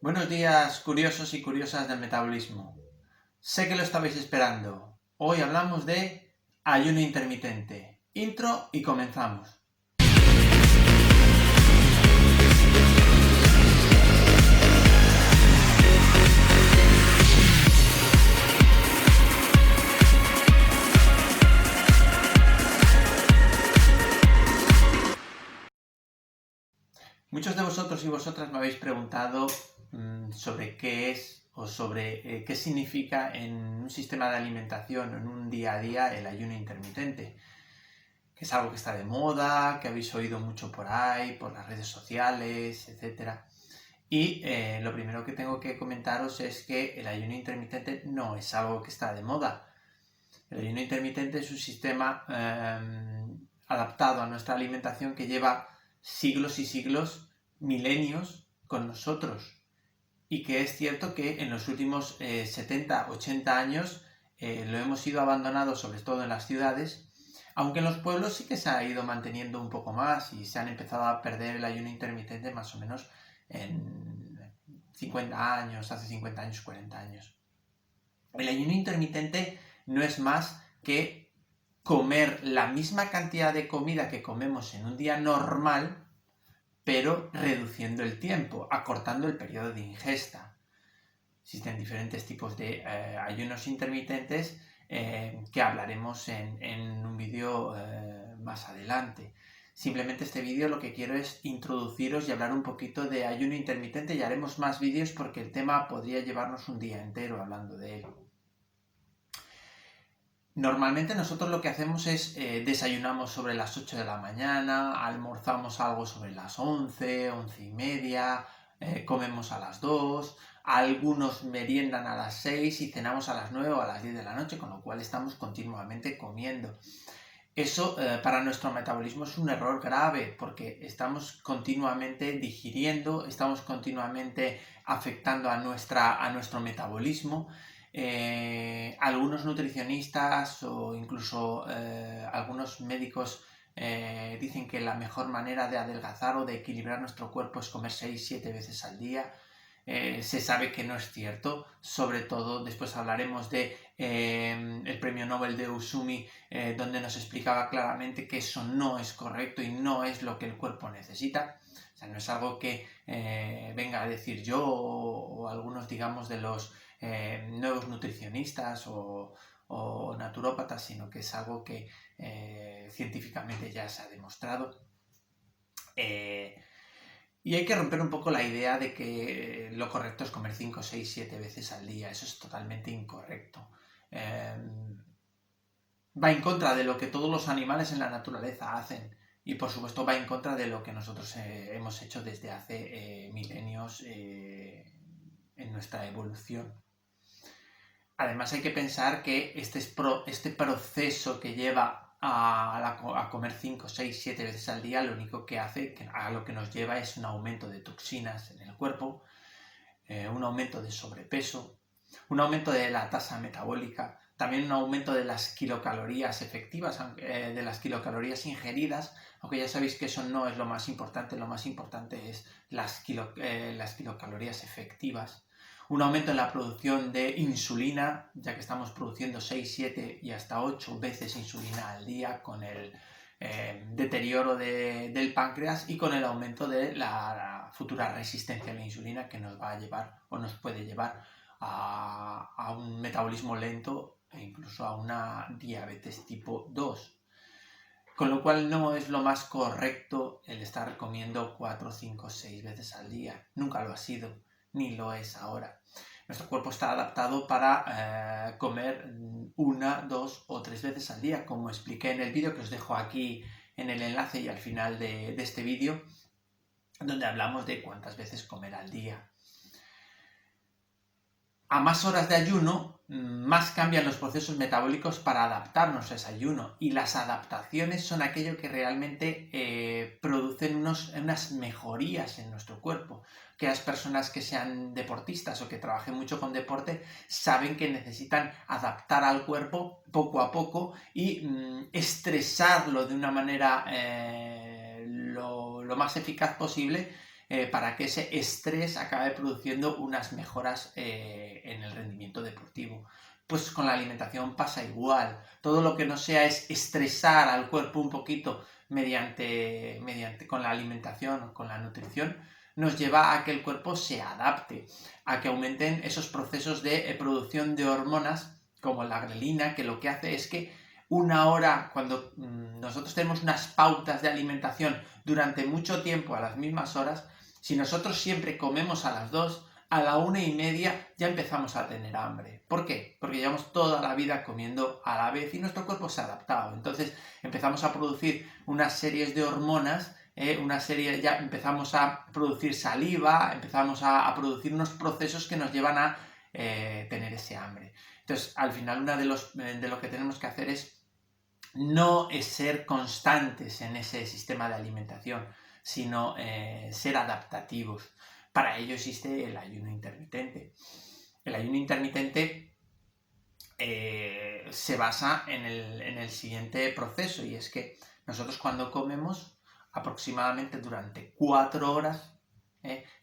Buenos días, curiosos y curiosas del metabolismo. Sé que lo estabais esperando. Hoy hablamos de ayuno intermitente. Intro y comenzamos. Muchos de vosotros y vosotras me habéis preguntado sobre qué es o sobre qué significa en un sistema de alimentación o en un día a día el ayuno intermitente. Que es algo que está de moda, que habéis oído mucho por ahí, por las redes sociales, etc. Y lo primero que tengo que comentaros es que el ayuno intermitente no es algo que está de moda. El ayuno intermitente es un sistema adaptado a nuestra alimentación que lleva siglos y siglos, milenios con nosotros. Y que es cierto que en los últimos 70, 80 años lo hemos ido abandonando, sobre todo en las ciudades, aunque en los pueblos sí que se ha ido manteniendo un poco más y se han empezado a perder el ayuno intermitente más o menos en 50 años, hace 50 años, 40 años. El ayuno intermitente no es más que comer la misma cantidad de comida que comemos en un día normal, pero reduciendo el tiempo, acortando el periodo de ingesta. Existen diferentes tipos de ayunos intermitentes que hablaremos en un vídeo más adelante. Simplemente este vídeo lo que quiero es introduciros y hablar un poquito de ayuno intermitente y haremos más vídeos porque el tema podría llevarnos un día entero hablando de él. Normalmente nosotros lo que hacemos es desayunamos sobre las 8 de la mañana, almorzamos algo sobre las 11, 11 y media, comemos a las 2, algunos meriendan a las 6 y cenamos a las 9 o a las 10 de la noche, con lo cual estamos continuamente comiendo. Eso para nuestro metabolismo es un error grave porque estamos continuamente digiriendo, estamos continuamente afectando a nuestro metabolismo. Algunos nutricionistas o incluso algunos médicos dicen que la mejor manera de adelgazar o de equilibrar nuestro cuerpo es comer 6-7 veces al día. Se sabe que no es cierto, sobre todo después hablaremos de el premio Nobel de Usumi, donde nos explicaba claramente que eso no es correcto y no es lo que el cuerpo necesita. O sea, no es algo que venga a decir yo o algunos, digamos, de los nuevos nutricionistas o naturópatas, sino que es algo que científicamente ya se ha demostrado. Y hay que romper un poco la idea de que lo correcto es comer 5, 6, 7 veces al día. Eso es totalmente incorrecto. Va en contra de lo que todos los animales en la naturaleza hacen. Y por supuesto va en contra de lo que nosotros hemos hecho desde hace milenios en nuestra evolución. Además hay que pensar que este proceso que lleva a comer 5, 6, 7 veces al día, lo único que hace, a lo que nos lleva es un aumento de toxinas en el cuerpo, un aumento de sobrepeso, un aumento de la tasa metabólica, también un aumento de las kilocalorías efectivas, de las kilocalorías ingeridas, aunque ya sabéis que eso no es lo más importante es las kilocalorías efectivas. Un aumento en la producción de insulina, ya que estamos produciendo 6, 7 y hasta 8 veces insulina al día con el deterioro del páncreas y con el aumento de la futura resistencia a la insulina que nos va a llevar o nos puede llevar a un metabolismo lento e incluso a una diabetes tipo 2. Con lo cual no es lo más correcto el estar comiendo 4, 5, 6 veces al día. Nunca lo ha sido, ni lo es ahora. Nuestro cuerpo está adaptado para comer 1, 2 o 3 veces al día, como expliqué en el vídeo que os dejo aquí en el enlace y al final de este vídeo, donde hablamos de cuántas veces comer al día. A más horas de ayuno, más cambian los procesos metabólicos para adaptarnos a ese ayuno. Y las adaptaciones son aquello que realmente producen unas mejorías en nuestro cuerpo. Que las personas que sean deportistas o que trabajen mucho con deporte saben que necesitan adaptar al cuerpo poco a poco y estresarlo de una manera lo más eficaz posible para que ese estrés acabe produciendo unas mejoras en el rendimiento deportivo. Pues con la alimentación pasa igual. Todo lo que no sea es estresar al cuerpo un poquito mediante con la alimentación, con la nutrición, nos lleva a que el cuerpo se adapte, a que aumenten esos procesos de producción de hormonas como la grelina, que lo que hace es que una hora, cuando nosotros tenemos unas pautas de alimentación durante mucho tiempo a las mismas horas, si nosotros siempre comemos a las 2, a la 1:30 ya empezamos a tener hambre. ¿Por qué? Porque llevamos toda la vida comiendo a la vez y nuestro cuerpo se ha adaptado. Entonces empezamos a producir unas series de hormonas, ya empezamos a producir saliva, empezamos a producir unos procesos que nos llevan a tener ese hambre. Entonces, al final, de lo que tenemos que hacer es no ser constantes en ese sistema de alimentación, sino ser adaptativos. Para ello existe el ayuno intermitente. El ayuno intermitente se basa en el siguiente proceso, y es que nosotros cuando comemos aproximadamente durante 4 horas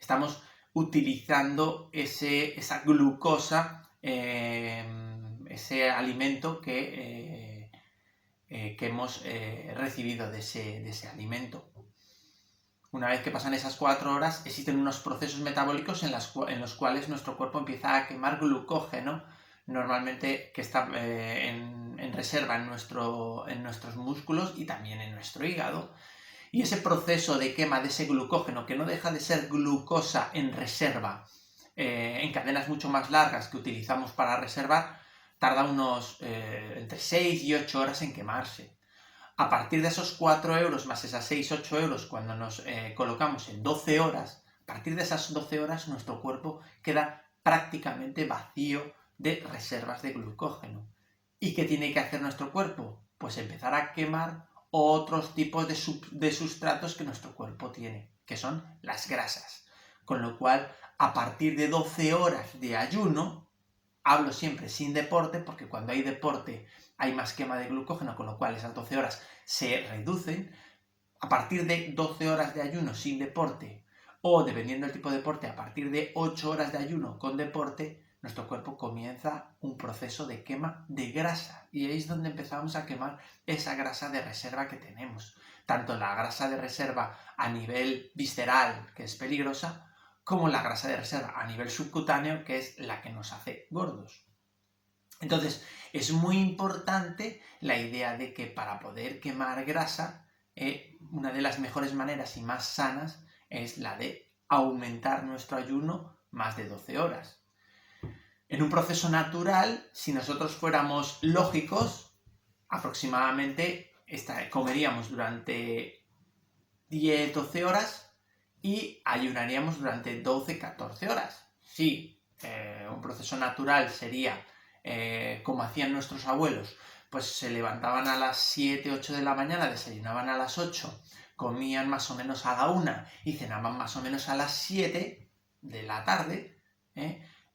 estamos utilizando esa glucosa, ese alimento que hemos recibido de ese alimento. Una vez que pasan esas 4 horas, existen unos procesos metabólicos en los cuales nuestro cuerpo empieza a quemar glucógeno, normalmente que está en reserva en nuestros músculos y también en nuestro hígado. Y ese proceso de quema de ese glucógeno, que no deja de ser glucosa en reserva, en cadenas mucho más largas que utilizamos para reservar, tarda entre 6 y 8 horas en quemarse. A partir de esos 4 euros más esas 6-8 euros, cuando nos colocamos en 12 horas, a partir de esas 12 horas nuestro cuerpo queda prácticamente vacío de reservas de glucógeno. ¿Y qué tiene que hacer nuestro cuerpo? Pues empezar a quemar otros tipos de sustratos que nuestro cuerpo tiene, que son las grasas. Con lo cual, a partir de 12 horas de ayuno, hablo siempre sin deporte, porque cuando hay deporte hay más quema de glucógeno, con lo cual esas 12 horas se reducen. A partir de 12 horas de ayuno sin deporte, o dependiendo del tipo de deporte, a partir de 8 horas de ayuno con deporte, nuestro cuerpo comienza un proceso de quema de grasa. Y ahí es donde empezamos a quemar esa grasa de reserva que tenemos. Tanto la grasa de reserva a nivel visceral, que es peligrosa, como la grasa de reserva a nivel subcutáneo, que es la que nos hace gordos. Entonces, es muy importante la idea de que para poder quemar grasa, una de las mejores maneras y más sanas es la de aumentar nuestro ayuno más de 12 horas. En un proceso natural, si nosotros fuéramos lógicos, aproximadamente comeríamos durante 10-12 horas y ayunaríamos durante 12-14 horas. Sí, un proceso natural sería como hacían nuestros abuelos, pues se levantaban a las 7-8 de la mañana, desayunaban a las 8, comían más o menos a la 1 y cenaban más o menos a las 7 de la tarde.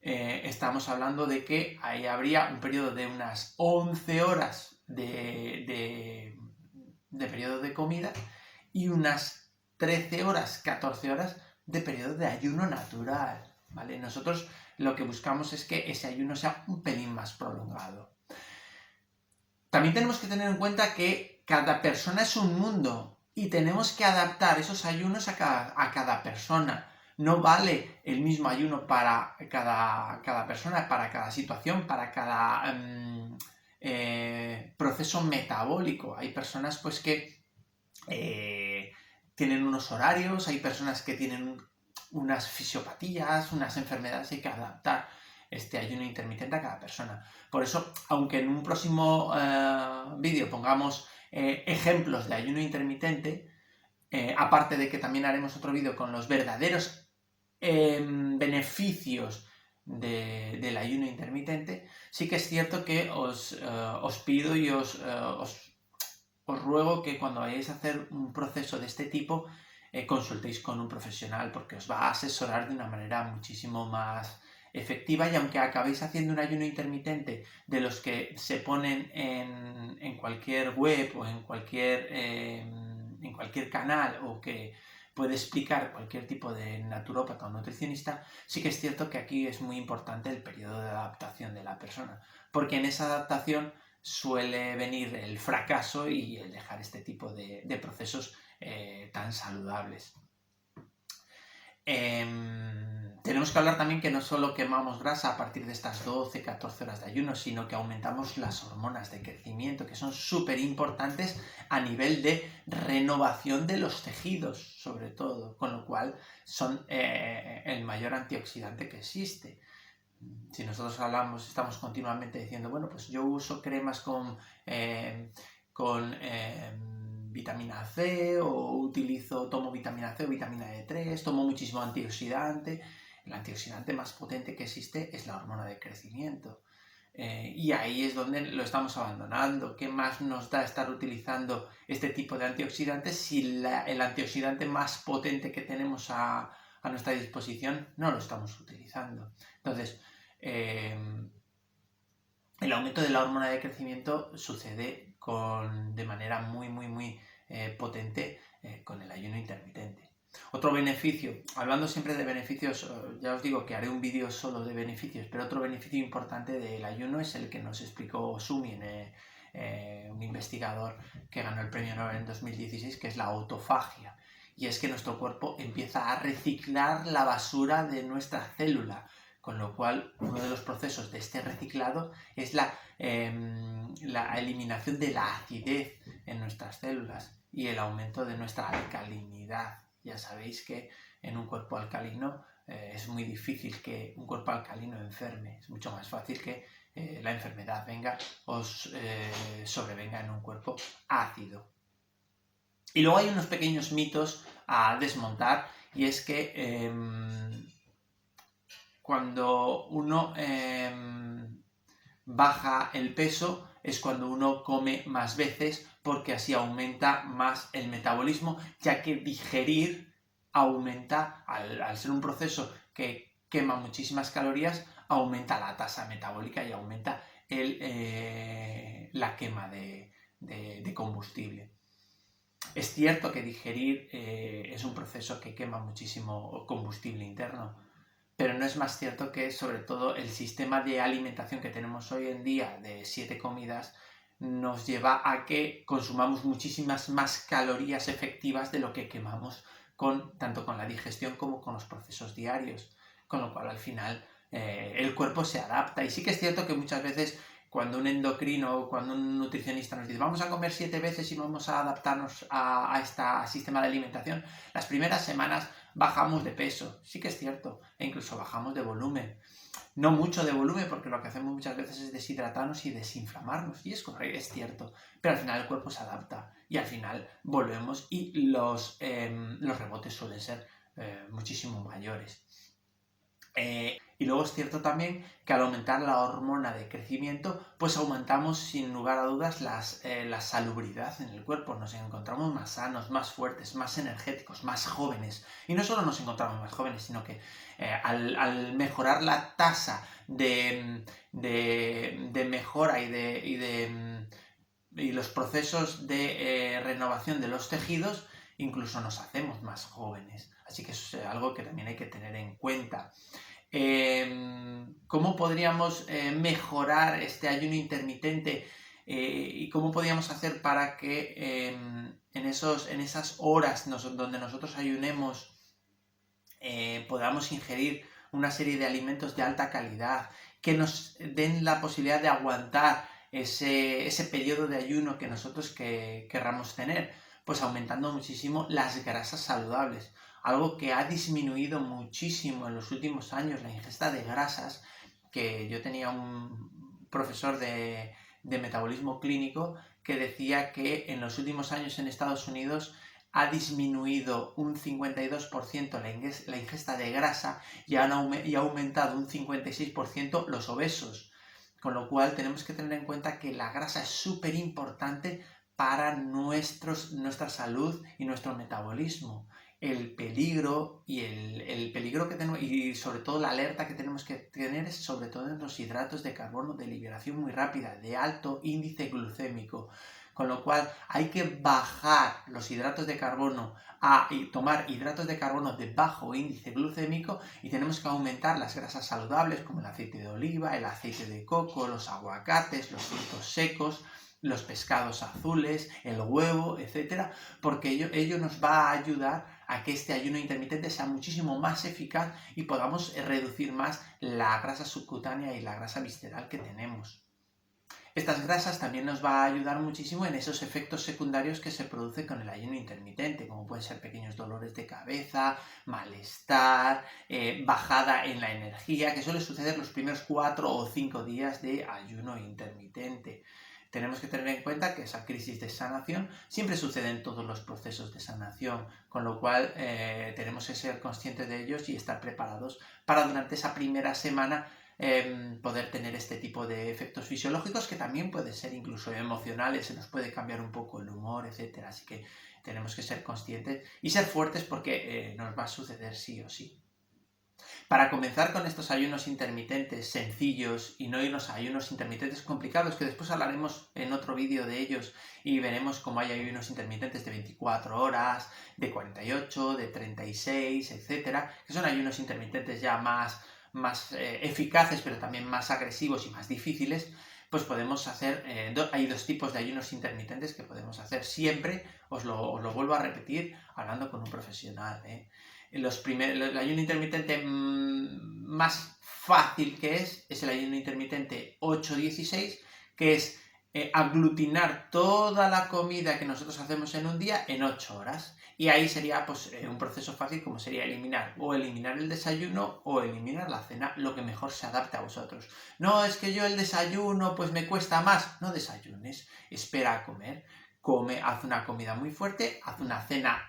Estamos hablando de que ahí habría un periodo de unas 11 horas de periodo de comida y unas 13 horas, 14 horas de periodo de ayuno natural, ¿vale? Nosotros lo que buscamos es que ese ayuno sea un pelín más prolongado. También tenemos que tener en cuenta que cada persona es un mundo y tenemos que adaptar esos ayunos a cada persona. No vale el mismo ayuno para cada persona, para cada situación, para cada proceso metabólico. Hay personas pues que tienen unos horarios, hay personas que tienen unas fisiopatías, unas enfermedades, hay que adaptar este ayuno intermitente a cada persona. Por eso, aunque en un próximo vídeo pongamos ejemplos de ayuno intermitente, aparte de que también haremos otro vídeo con los verdaderos beneficios del ayuno intermitente, sí que es cierto que os pido y os ruego que cuando vayáis a hacer un proceso de este tipo, consultéis con un profesional, porque os va a asesorar de una manera muchísimo más efectiva, y aunque acabéis haciendo un ayuno intermitente de los que se ponen en cualquier web o en cualquier canal, o que puede explicar cualquier tipo de naturópata o nutricionista, sí que es cierto que aquí es muy importante el periodo de adaptación de la persona, porque en esa adaptación suele venir el fracaso y el dejar este tipo de procesos tan saludables. Tenemos que hablar también que no solo quemamos grasa a partir de estas 12-14 horas de ayuno, sino que aumentamos las hormonas de crecimiento, que son súper importantes a nivel de renovación de los tejidos, sobre todo, con lo cual son el mayor antioxidante que existe. Si nosotros estamos continuamente diciendo, bueno, pues yo uso cremas con vitamina C, o tomo vitamina C o vitamina D3, tomo muchísimo antioxidante. El antioxidante más potente que existe es la hormona de crecimiento. Y ahí es donde lo estamos abandonando. ¿Qué más nos da estar utilizando este tipo de antioxidantes si el antioxidante más potente que tenemos a nuestra disposición no lo estamos utilizando? Entonces, el aumento de la hormona de crecimiento sucede de manera muy potente con el ayuno intermitente. Otro beneficio, hablando siempre de beneficios, ya os digo que haré un vídeo solo de beneficios, pero otro beneficio importante del ayuno es el que nos explicó Sumin, un investigador que ganó el premio Nobel en 2016, que es la autofagia. Y es que nuestro cuerpo empieza a reciclar la basura de nuestra célula, con lo cual uno de los procesos de este reciclado es la eliminación de la acidez en nuestras células y el aumento de nuestra alcalinidad. Ya sabéis que en un cuerpo alcalino es muy difícil que un cuerpo alcalino enferme, es mucho más fácil que la enfermedad venga o sobrevenga en un cuerpo ácido. Y luego hay unos pequeños mitos a desmontar, y es que cuando uno baja el peso es cuando uno come más veces, porque así aumenta más el metabolismo, ya que digerir aumenta, al ser un proceso que quema muchísimas calorías, aumenta la tasa metabólica y aumenta la quema de combustible. Es cierto que digerir es un proceso que quema muchísimo combustible interno, pero no es más cierto que, sobre todo, el sistema de alimentación que tenemos hoy en día de 7 comidas nos lleva a que consumamos muchísimas más calorías efectivas de lo que quemamos tanto con la digestión como con los procesos diarios, con lo cual al final el cuerpo se adapta. Y sí que es cierto que muchas veces cuando un endocrino o cuando un nutricionista nos dice vamos a comer 7 veces y vamos a adaptarnos a este sistema de alimentación, las primeras semanas bajamos de peso, sí que es cierto, e incluso bajamos de volumen. No mucho de volumen, porque lo que hacemos muchas veces es deshidratarnos y desinflamarnos, y es correcto, es cierto, pero al final el cuerpo se adapta y al final volvemos y los rebotes suelen ser muchísimo mayores. Y luego es cierto también que al aumentar la hormona de crecimiento, pues aumentamos sin lugar a dudas la salubridad en el cuerpo. Nos encontramos más sanos, más fuertes, más energéticos, más jóvenes. Y no solo nos encontramos más jóvenes, sino que al mejorar la tasa de mejora y los procesos de renovación de los tejidos, incluso nos hacemos más jóvenes. Así que eso es algo que también hay que tener en cuenta. ¿Cómo podríamos mejorar este ayuno intermitente y cómo podríamos hacer para que en esas horas donde nosotros ayunemos podamos ingerir una serie de alimentos de alta calidad que nos den la posibilidad de aguantar ese periodo de ayuno que nosotros querramos tener? Pues aumentando muchísimo las grasas saludables. Algo que ha disminuido muchísimo en los últimos años, la ingesta de grasas, que yo tenía un profesor de metabolismo clínico que decía que en los últimos años en Estados Unidos ha disminuido un 52% la ingesta de grasa y ha aumentado un 56% los obesos. Con lo cual tenemos que tener en cuenta que la grasa es súper importante para nuestra salud y nuestro metabolismo. El peligro el peligro que tenemos, y sobre todo la alerta que tenemos que tener, es sobre todo en los hidratos de carbono de liberación muy rápida, de alto índice glucémico, con lo cual hay que bajar los hidratos de carbono y tomar hidratos de carbono de bajo índice glucémico, y tenemos que aumentar las grasas saludables como el aceite de oliva, el aceite de coco, los aguacates, los frutos secos, los pescados azules, el huevo, etcétera, porque ello nos va a ayudar a que este ayuno intermitente sea muchísimo más eficaz y podamos reducir más la grasa subcutánea y la grasa visceral que tenemos. Estas grasas también nos va a ayudar muchísimo en esos efectos secundarios que se producen con el ayuno intermitente, como pueden ser pequeños dolores de cabeza, malestar, bajada en la energía, que suele suceder los primeros 4 o 5 días de ayuno intermitente. Tenemos que tener en cuenta que esa crisis de sanación siempre sucede en todos los procesos de sanación, con lo cual tenemos que ser conscientes de ellos y estar preparados para durante esa primera semana poder tener este tipo de efectos fisiológicos, que también pueden ser incluso emocionales, se nos puede cambiar un poco el humor, etc. Así que tenemos que ser conscientes y ser fuertes porque nos va a suceder sí o sí. Para comenzar con estos ayunos intermitentes sencillos y no irnos a ayunos intermitentes complicados, que después hablaremos en otro vídeo de ellos y veremos cómo hay ayunos intermitentes de 24 horas, de 48, de 36, etcétera, que son ayunos intermitentes ya más eficaces, pero también más agresivos y más difíciles. Pues podemos hacer, hay dos tipos de ayunos intermitentes que podemos hacer siempre, os lo vuelvo a repetir, hablando con un profesional. El ayuno intermitente más fácil que es el ayuno intermitente 8-16, que es aglutinar toda la comida que nosotros hacemos en un día en 8 horas. Y ahí sería pues, un proceso fácil, como sería eliminar el desayuno o eliminar la cena, lo que mejor se adapte a vosotros. No, es que yo el desayuno pues me cuesta más. No desayunes, espera a comer, haz una comida muy fuerte, haz una cena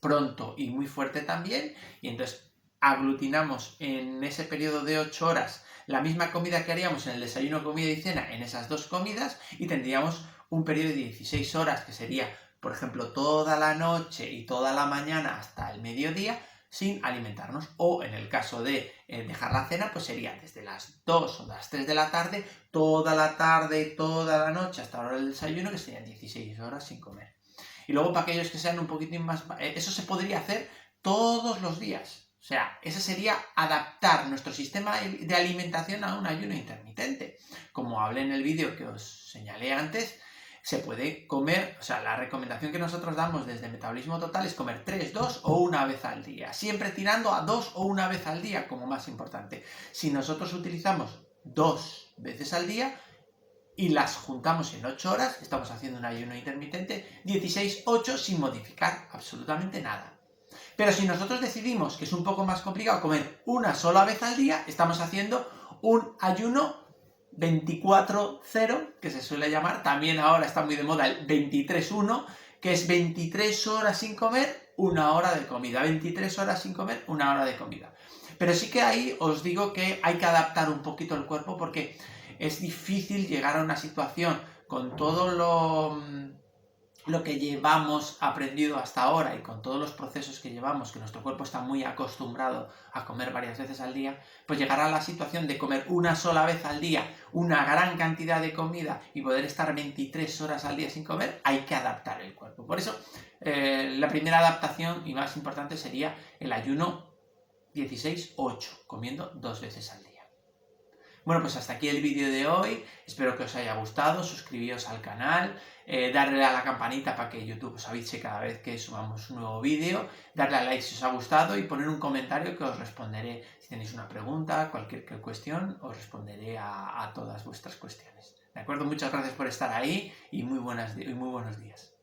pronto y muy fuerte también, y entonces aglutinamos en ese periodo de 8 horas la misma comida que haríamos en el desayuno, comida y cena en esas dos comidas, y tendríamos un periodo de 16 horas, que sería, por ejemplo, toda la noche y toda la mañana hasta el mediodía, sin alimentarnos. O en el caso de dejar la cena, pues sería desde las 2 o las 3 de la tarde, toda la tarde y toda la noche hasta la hora del desayuno, que serían 16 horas sin comer. Y luego, para aquellos que sean un poquitín más... Eso se podría hacer todos los días. O sea, eso sería adaptar nuestro sistema de alimentación a un ayuno intermitente. Como hablé en el vídeo que os señalé antes, se puede comer, o sea, la recomendación que nosotros damos desde Metabolismo Total es comer 3, 2 o una vez al día. Siempre tirando a 2 o una vez al día como más importante. Si nosotros utilizamos 2 veces al día y las juntamos en 8 horas, estamos haciendo un ayuno intermitente 16-8 sin modificar absolutamente nada. Pero si nosotros decidimos, que es un poco más complicado, comer una sola vez al día, estamos haciendo un ayuno 24-0, que se suele llamar, también ahora está muy de moda el 23-1, que es 23 horas sin comer, 1 hora de comida, 23 horas sin comer, 1 hora de comida. Pero sí que ahí os digo que hay que adaptar un poquito el cuerpo, porque es difícil llegar a una situación con todo lo que llevamos aprendido hasta ahora y con todos los procesos que llevamos, que nuestro cuerpo está muy acostumbrado a comer varias veces al día, pues llegar a la situación de comer una sola vez al día una gran cantidad de comida y poder estar 23 horas al día sin comer, hay que adaptar el cuerpo. Por eso, la primera adaptación y más importante sería el ayuno 16-8, comiendo 2 veces al día. Bueno, pues hasta aquí el vídeo de hoy, espero que os haya gustado, suscribíos al canal, darle a la campanita para que YouTube os avise cada vez que subamos un nuevo vídeo, darle a like si os ha gustado y poner un comentario que os responderé. Si tenéis una pregunta, cualquier cuestión, os responderé a todas vuestras cuestiones. ¿De acuerdo? Muchas gracias por estar ahí y muy buenos días.